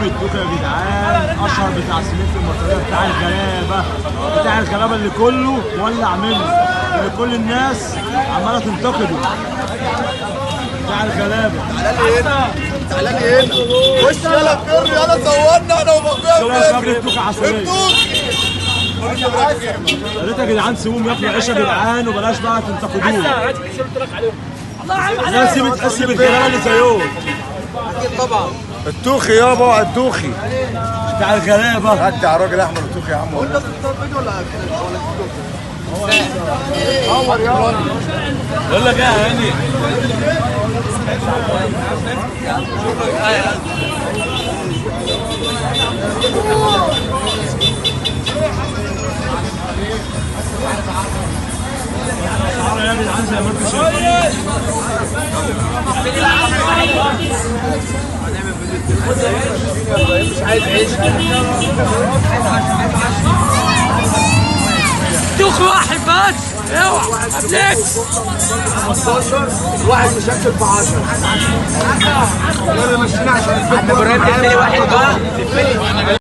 نجيب التوكه يا جدعان، اشهر بتاع سليم في المطريه، بتاع الغلابه اللي كله مولع منه، اللي كل الناس عماله تنتقده، بتاع الغلابه. تعالى لي هنا خش يلا فر يلا صورنا انا وبابا فين التوكه عسليه. يا ريت يا جدعان سيبوهم ياكلوا عيش يا جدعان، وبلاش بقى تنتقدوه. الناس دي بتحس بالغلابه اللي زيهم. اكيد طبعا. التوخي يابا التوخي بتاع الغلابه. رجع الراجل احمد التوخي يا عم. وانت بتختار فيديو ولا صور يابا. بقول لك ايه يا هاني، يا جدعان زي ما انتم شايفين. مش عايز عيش. دوخ واحد بس اوعى قبلك 15 واحد مشكل في 10. يلا مشينا عشان ابراهيم تديني واحد بقى